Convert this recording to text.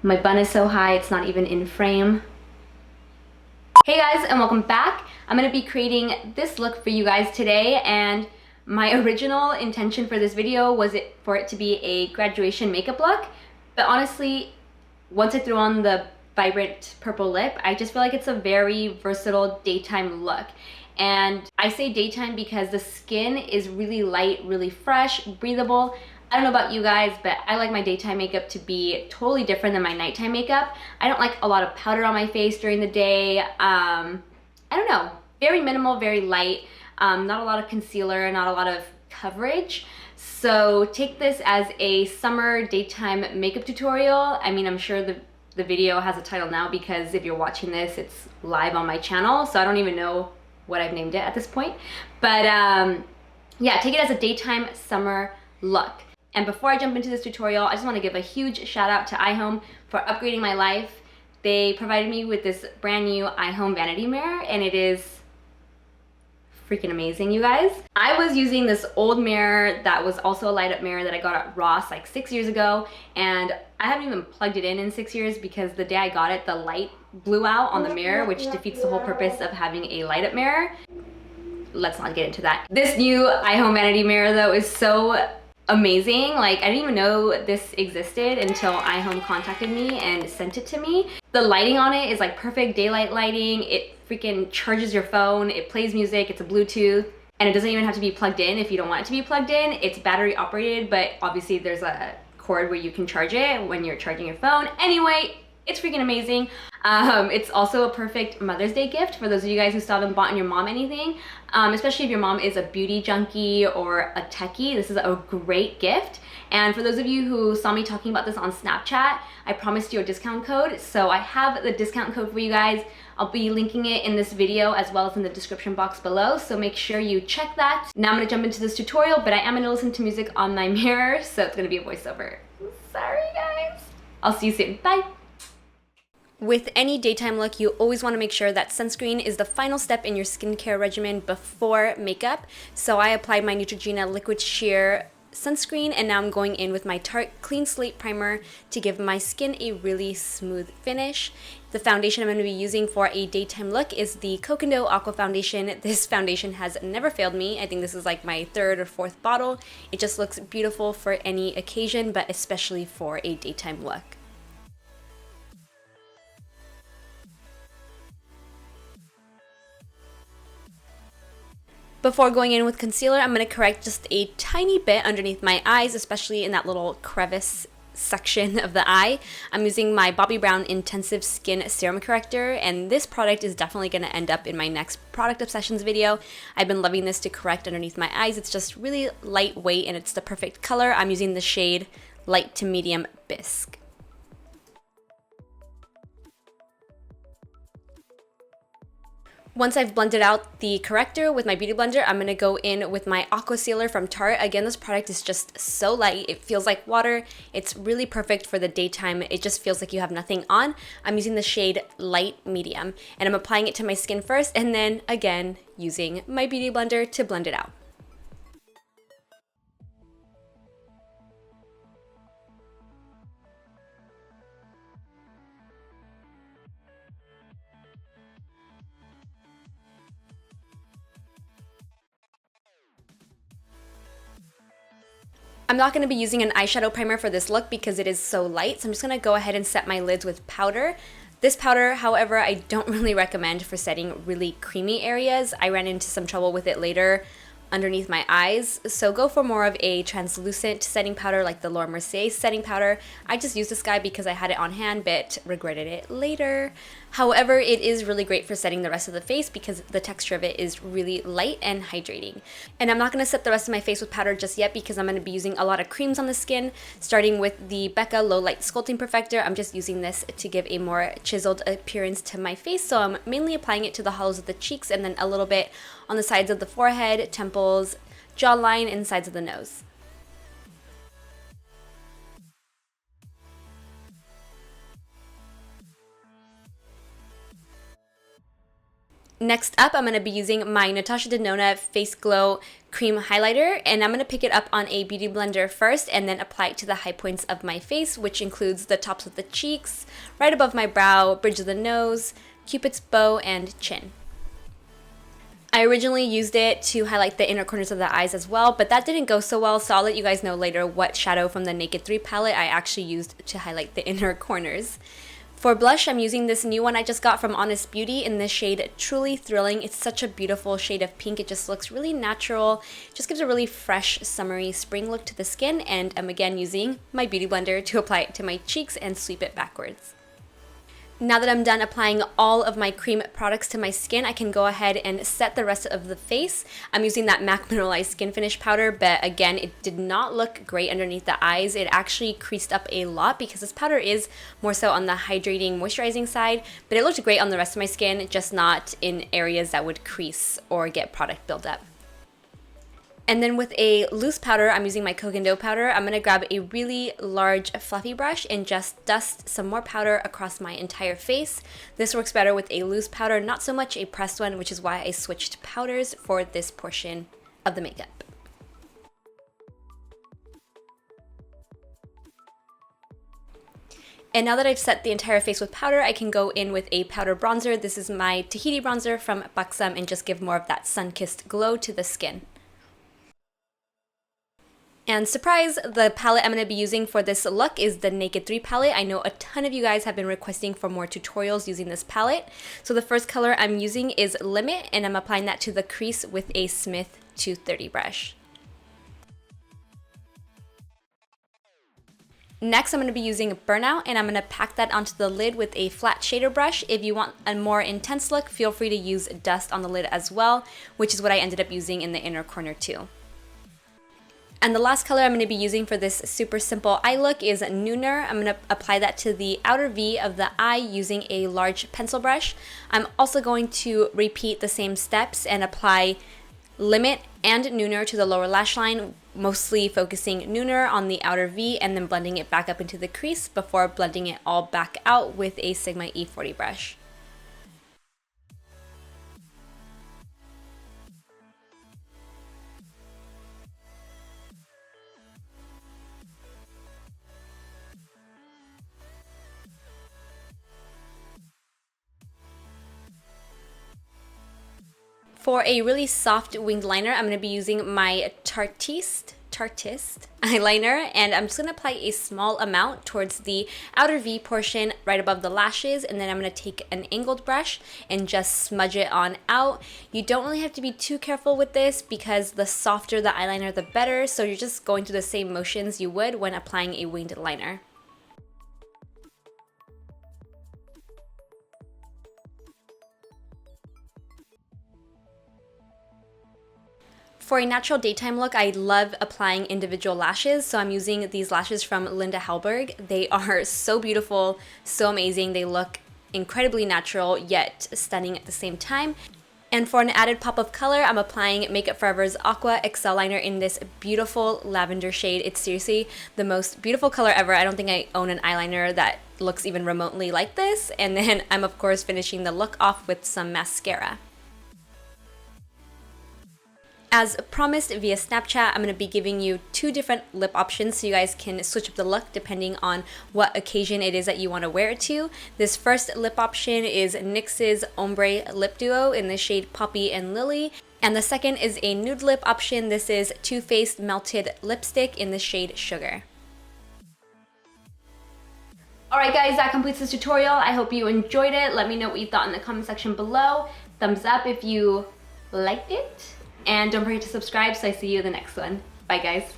My bun is so high, it's not even in frame. Hey guys, and welcome back. I'm gonna be creating this look for you guys today, and my original intention for this video was for it to be a graduation makeup look, but honestly, once I threw on the vibrant purple lip, I just feel like it's a very versatile daytime look. And I say daytime because the skin is really light, really fresh, breathable. I don't know about you guys, but I like my daytime makeup to be totally different than my nighttime makeup. I don't like a lot of powder on my face during the day. I don't know, very minimal, very light, not a lot of concealer, not a lot of coverage. So take this as a summer daytime makeup tutorial. I mean, I'm sure the video has a title now because if you're watching this, it's live on my channel, so I don't even know what I've named it at this point. But yeah, take it as a daytime summer look. And before I jump into this tutorial, I just want to give a huge shout out to iHOME for upgrading my life. They provided me with this brand new iHOME vanity mirror, and it is freaking amazing, you guys. I was using this old mirror that was also a light up mirror that I got at Ross like 6 years ago, and I haven't even plugged it in 6 years because the day I got it, the light blew out on the mirror, which defeats the whole purpose of having a light up mirror. Let's not get into that. This new iHOME vanity mirror though is so amazing. Like, I didn't even know this existed until iHOME contacted me and sent it to me. The lighting on it is like perfect daylight lighting. It freaking charges your phone, it plays music, it's a Bluetooth, and it doesn't even have to be plugged in if you don't want it to be plugged in. It's battery operated, but obviously there's a cord where you can charge it when you're charging your phone. Anyway, it's freaking amazing. It's also a perfect Mother's Day gift for those of you guys who still haven't bought your mom anything, especially if your mom is a beauty junkie or a techie. This is a great gift. And for those of you who saw me talking about this on Snapchat, I promised you a discount code. So I have the discount code for you guys. I'll be linking it in this video as well as in the description box below, so make sure you check that. Now I'm gonna jump into this tutorial, but I am gonna listen to music on my mirror, so it's gonna be a voiceover. Sorry guys. I'll see you soon, bye. With any daytime look, you always want to make sure that sunscreen is the final step in your skincare regimen before makeup. So I applied my Neutrogena Liquid Sheer sunscreen, and now I'm going in with my Tarte Clean Slate Primer to give my skin a really smooth finish. The foundation I'm going to be using for a daytime look is the Cocondo Aqua Foundation. This foundation has never failed me. I think this is like my third or fourth bottle. It just looks beautiful for any occasion, but especially for a daytime look. Before going in with concealer, I'm going to correct just a tiny bit underneath my eyes, especially in that little crevice section of the eye. I'm using my Bobbi Brown Intensive Skin Serum Corrector, and this product is definitely going to end up in my next product obsessions video. I've been loving this to correct underneath my eyes. It's just really lightweight and it's the perfect color. I'm using the shade light to medium bisque. Once I've blended out the corrector with my beauty blender, I'm going to go in with my Aqua Sealer from Tarte. Again, this product is just so light. It feels like water. It's really perfect for the daytime. It just feels like you have nothing on. I'm using the shade light medium, and I'm applying it to my skin first, and then again using my beauty blender to blend it out. I'm not going to be using an eyeshadow primer for this look because it is so light, so I'm just going to go ahead and set my lids with powder. This powder, however, I don't really recommend for setting really creamy areas. I ran into some trouble with it later underneath my eyes, so go for more of a translucent setting powder like the Laura Mercier setting powder. I just used this guy because I had it on hand but regretted it later. However, it is really great for setting the rest of the face because the texture of it is really light and hydrating. And I'm not going to set the rest of my face with powder just yet because I'm going to be using a lot of creams on the skin, starting with the BECCA Lowlight Sculpting Perfector. I'm just using this to give a more chiseled appearance to my face, so I'm mainly applying it to the hollows of the cheeks and then a little bit on the sides of the forehead, temples, jawline, and sides of the nose. Next up, I'm going to be using my Natasha Denona Face Glow cream highlighter, and I'm going to pick it up on a beauty blender first and then apply it to the high points of my face, which includes the tops of the cheeks, right above my brow, bridge of the nose, Cupid's bow, and chin. I originally used it to highlight the inner corners of the eyes as well, but that didn't go so well, so I'll let you guys know later what shadow from the Naked 3 palette I actually used to highlight the inner corners. For blush, I'm using this new one I just got from Honest Beauty in the shade Truly Thrilling. It's such a beautiful shade of pink. It just looks really natural. It just gives a really fresh, summery spring look to the skin, and I'm again using my beauty blender to apply it to my cheeks and sweep it backwards. Now that I'm done applying all of my cream products to my skin, I can go ahead and set the rest of the face. I'm using that MAC Mineralized Skinfinish Powder, but again, it did not look great underneath the eyes. It actually creased up a lot because this powder is more so on the hydrating, moisturizing side, but it looked great on the rest of my skin, just not in areas that would crease or get product buildup. And then with a loose powder, I'm using my Coke and Dough powder. I'm going to grab a really large fluffy brush and just dust some more powder across my entire face. This works better with a loose powder, not so much a pressed one, which is why I switched powders for this portion of the makeup. And now that I've set the entire face with powder, I can go in with a powder bronzer. This is my Tahiti bronzer from Buxom and just give more of that sun-kissed glow to the skin. And surprise, the palette I'm going to be using for this look is the Naked 3 palette. I know a ton of you guys have been requesting for more tutorials using this palette. So the first color I'm using is Limit, and I'm applying that to the crease with a Smith 230 brush. Next, I'm going to be using Burnout, and I'm going to pack that onto the lid with a flat shader brush. If you want a more intense look, feel free to use dust on the lid as well, which is what I ended up using in the inner corner too. And the last color I'm going to be using for this super simple eye look is Nooner. I'm going to apply that to the outer V of the eye using a large pencil brush. I'm also going to repeat the same steps and apply Limit and Nooner to the lower lash line, mostly focusing Nooner on the outer V and then blending it back up into the crease before blending it all back out with a Sigma E40 brush. For a really soft winged liner, I'm going to be using my Tarteist eyeliner, and I'm just going to apply a small amount towards the outer V portion right above the lashes, and then I'm going to take an angled brush and just smudge it on out. You don't really have to be too careful with this because the softer the eyeliner, the better, so you're just going through the same motions you would when applying a winged liner. For a natural daytime look, I love applying individual lashes, so I'm using these lashes from Linda Hallberg. They are so beautiful, so amazing. They look incredibly natural, yet stunning at the same time. And for an added pop of color, I'm applying Makeup Forever's Aqua Excel Liner in this beautiful lavender shade. It's seriously the most beautiful color ever. I don't think I own an eyeliner that looks even remotely like this. And then I'm of course finishing the look off with some mascara. As promised via Snapchat, I'm going to be giving you 2 different lip options so you guys can switch up the look depending on what occasion it is that you want to wear it to. This first lip option is NYX's Ombre Lip Duo in the shade Poppy and Lily. And the second is a nude lip option. This is Too Faced Melted Lipstick in the shade Sugar. Alright guys, that completes this tutorial. I hope you enjoyed it. Let me know what you thought in the comment section below. Thumbs up if you liked it. And don't forget to subscribe so I see you in the next one. Bye guys.